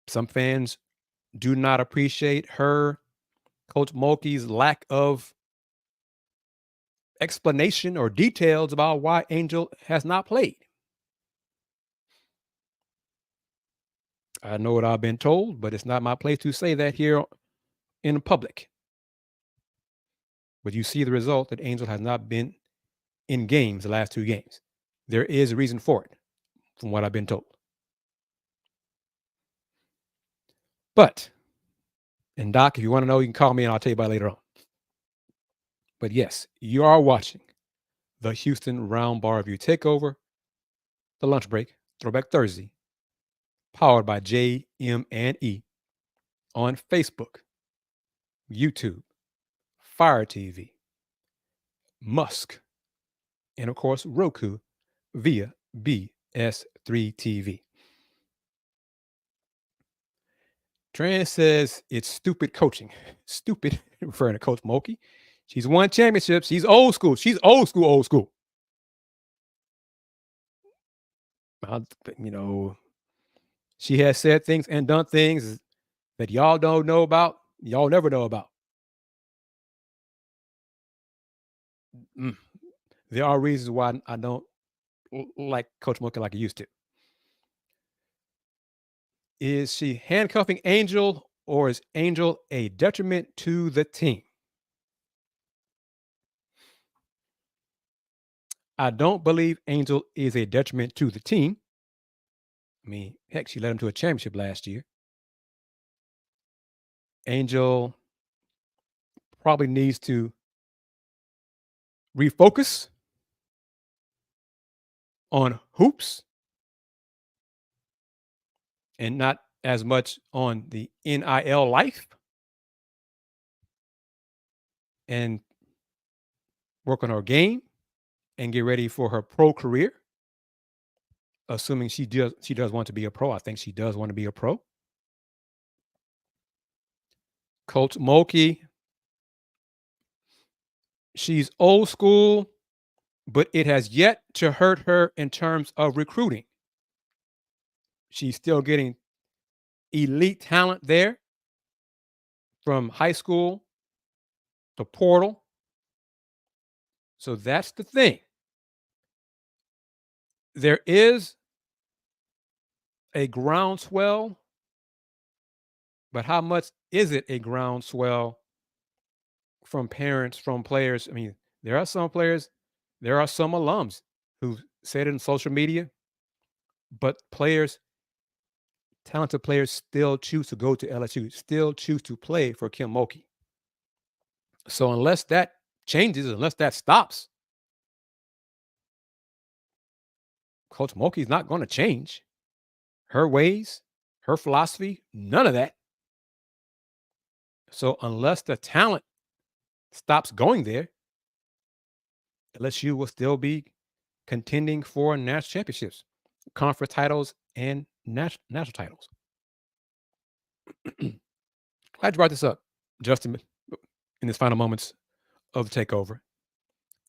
Some fans do not appreciate her, Coach Mulkey's lack of explanation or details about why Angel has not played. I know what I've been told, but it's not my place to say that here in public. But you see the result that Angel has not been in games the last 2 games. There is a reason for it, from what I've been told. But, and Doc, if you want to know, you can call me and I'll tell you about it later on. But yes, you are watching the Houston Roundball Review Takeover, the lunch break, Throwback Thursday, powered by JM&E on Facebook, YouTube, Fire TV, Musk, and of course, Roku via BS3 TV. Tran says it's stupid coaching. Stupid, referring to Coach Mulkey. She's won championships. She's old school. She's old school, old school. You know, she has said things and done things that y'all don't know about. Y'all never know about. There are reasons why I don't like Coach Mulkey like I used to. Is she handcuffing Angel, or is Angel a detriment to the team? I don't believe Angel is a detriment to the team. I mean, heck, she led him to a championship last year. Angel probably needs to refocus on hoops and not as much on the NIL life, and work on her game and get ready for her pro career. Assuming she does want to be a pro. I think she does want to be a pro. Coach Mulkey, she's old school, but it has yet to hurt her in terms of recruiting. She's still getting elite talent there from high school to portal. So that's the thing. There is a groundswell, but how much is it a groundswell from parents, from players? I mean, there are some players, there are some alums who said it in social media, but players, talented players, still choose to go to LSU, still choose to play for Kim Mulkey. So unless that changes, unless that stops, Coach Mulkey's not going to change her ways, her philosophy, none of that. So unless the talent stops going there, LSU will still be contending for national championships, conference titles, and national titles. Glad you brought this up, Justin, in his final moments of the takeover.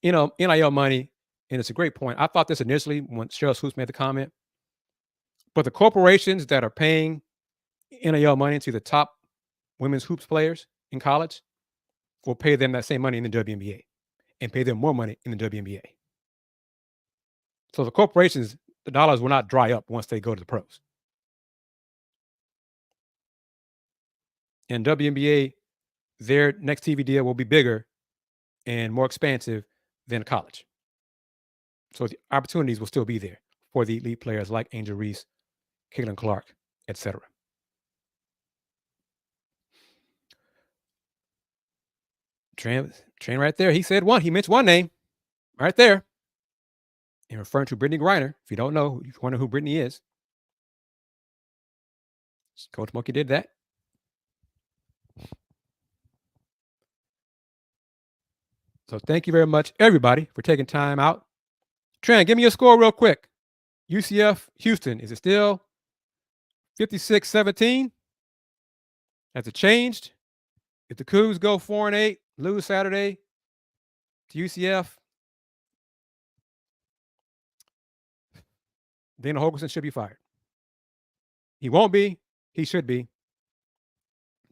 You know, NIL money, and it's a great point. I thought this initially when Cheryl Swoops made the comment, but the corporations that are paying NIL money to the top women's hoops players in college will pay them that same money in the WNBA and pay them more money in the WNBA. So the corporations, the dollars will not dry up once they go to the pros. And WNBA, their next TV deal will be bigger and more expansive than college. So the opportunities will still be there for the elite players like Angel Reese, Caitlin Clark, etc. Train right there. He said one. He mentioned one name right there. And referring to Brittany Griner. If you don't know, if you wonder who Brittany is, Coach Mulkey did that. So thank you very much, everybody, for taking time out. Tran, give me your score real quick. UCF Houston, is it still 56-17? Has it changed? If the Cougs go 4-8, lose Saturday to UCF, Dana Holgorsen should be fired. He won't be. He should be.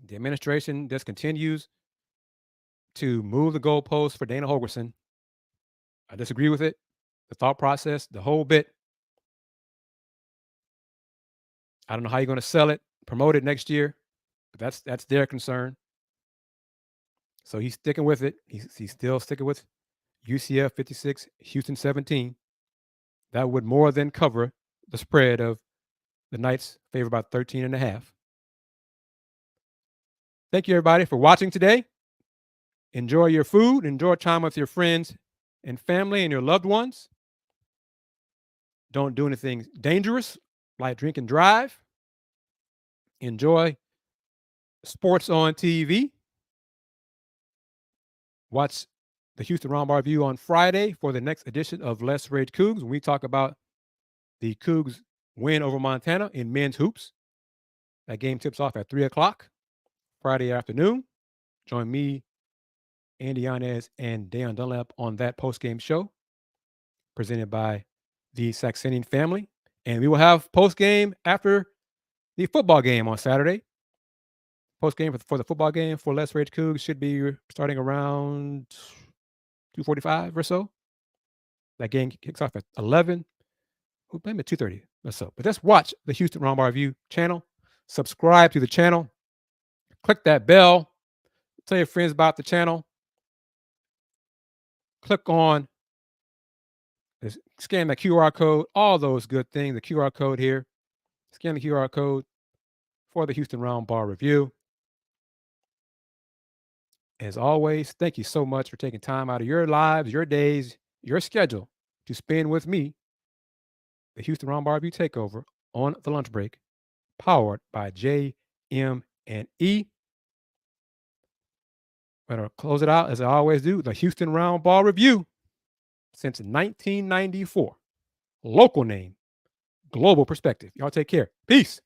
The administration just continues to move the goalposts for Dana Holgorsen. I disagree with it. The thought process, the whole bit. I don't know how you're going to sell it, promote it next year, but that's their concern. So he's sticking with it. He's still sticking with UCF 56, Houston 17. That would more than cover the spread of the Knights favored by 13.5. Thank you, everybody, for watching today. Enjoy your food. Enjoy time with your friends and family and your loved ones. Don't do anything dangerous like drink and drive. Enjoy sports on TV. Watch the Houston Roundball Review on Friday for the next edition of Let's Rage Cougs, when we talk about the Cougs win over Montana in men's hoops. That game tips off at 3 o'clock Friday afternoon. Join me, Andy Yanez, and Deion Dunlap on that post-game show presented by the Saxenian family. And we will have post-game after the football game on Saturday. Post-game for the football game for Let's Rage Cougs should be starting around 2:45 or so. That game kicks off at 11. Maybe at 2:30 or so. But just watch the Houston Roundball Review channel. Subscribe to the channel. Click that bell. Tell your friends about the channel. Click on, scan the QR code, all those good things, the QR code here. Scan the QR code for the Houston Roundball Review. As always, thank you so much for taking time out of your lives, your days, your schedule to spend with me, the Houston Roundball Review Takeover on the lunch break, powered by JM&E. I'm going to close it out as I always do. The Houston Roundball Review since 1994. Local name, global perspective. Y'all take care. Peace.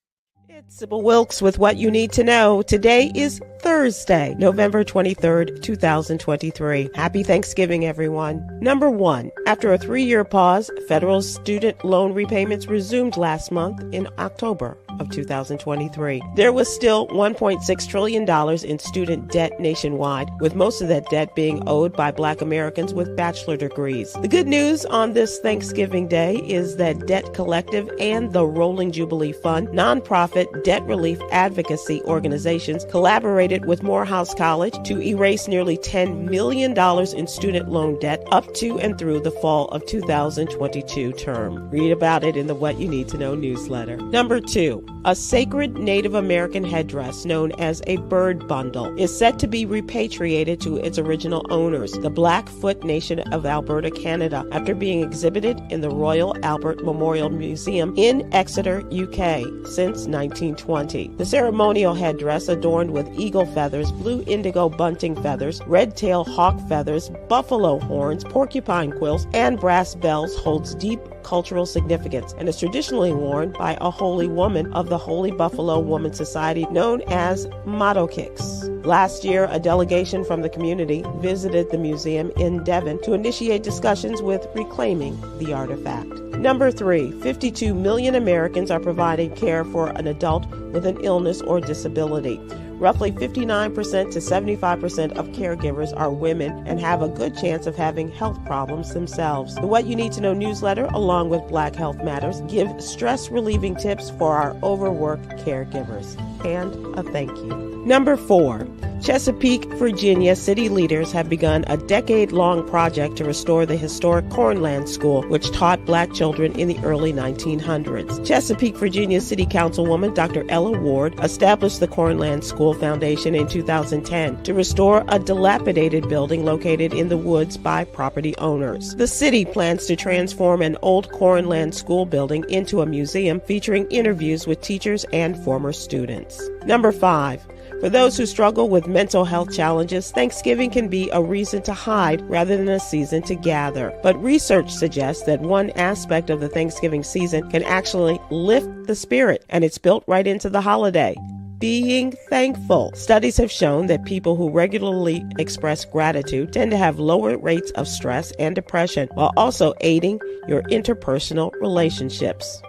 It's Sybil Wilkes with what you need to know. Today is Thursday, November 23rd, 2023. Happy Thanksgiving, everyone. Number 1, after a 3-year pause, federal student loan repayments resumed last month in October of 2023. There was still $1.6 trillion in student debt nationwide, with most of that debt being owed by Black Americans with bachelor degrees. The good news on this Thanksgiving Day is that Debt Collective and the Rolling Jubilee Fund, nonprofit debt relief advocacy organizations, collaborated with Morehouse College to erase nearly $10 million in student loan debt up to and through the fall of 2022 term. Read about it in the What You Need to Know newsletter. Number 2, a sacred Native American headdress known as a bird bundle is set to be repatriated to its original owners, the Blackfoot Nation of Alberta, Canada, after being exhibited in the Royal Albert Memorial Museum in Exeter, UK, since 1920. The ceremonial headdress, adorned with eagle feathers, blue indigo bunting feathers, red-tailed hawk feathers, buffalo horns, porcupine quills, and brass bells, holds deep cultural significance and is traditionally worn by a holy woman of the Holy Buffalo Woman Society known as Matokix. Last year, a delegation from the community visited the museum in Devon to initiate discussions with reclaiming the artifact. Number 3, 52 million Americans are providing care for an adult with an illness or disability. Roughly 59% to 75% of caregivers are women and have a good chance of having health problems themselves. The What You Need to Know newsletter, along with Black Health Matters, give stress-relieving tips for our overworked caregivers. And a thank you. Number 4, Chesapeake, Virginia city leaders have begun a decade-long project to restore the historic Cornland School, which taught Black children in the early 1900s. Chesapeake, Virginia City Councilwoman Dr. Ella Ward established the Cornland School Foundation in 2010 to restore a dilapidated building located in the woods by property owners. The city plans to transform an old Cornland School building into a museum featuring interviews with teachers and former students. Number 5, for those who struggle with mental health challenges, Thanksgiving can be a reason to hide rather than a season to gather. But research suggests that one aspect of the Thanksgiving season can actually lift the spirit, and it's built right into the holiday. Being thankful. Studies have shown that people who regularly express gratitude tend to have lower rates of stress and depression, while also aiding your interpersonal relationships.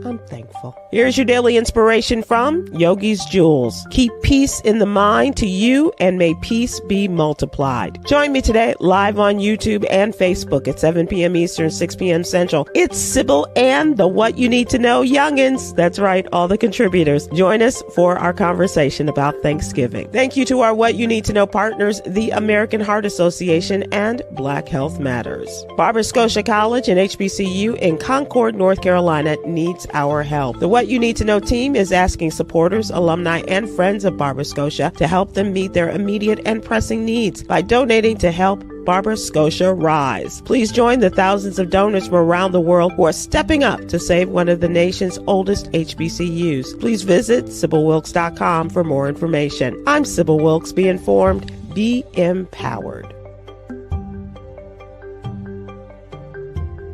I'm thankful. Here's your daily inspiration from Yogi's Jewels. Keep peace in the mind to you, and may peace be multiplied. Join me today live on YouTube and Facebook at 7 p.m. Eastern, 6 p.m. Central. It's Sybil and the What You Need to Know Youngins. That's right, all the contributors. Join us for our conversation about Thanksgiving. Thank you to our What You Need to Know partners, the American Heart Association and Black Health Matters. Barbara Scotia College and HBCU in Concord, North Carolina needs our help. The What You Need to Know team is asking supporters, alumni, and friends of Barbara Scotia to help them meet their immediate and pressing needs by donating to help Barbara Scotia Rise. Please join the thousands of donors from around the world who are stepping up to save one of the nation's oldest HBCUs. Please visit SybylWilkes.com for more information. I'm Sybil Wilkes. Be informed, be empowered.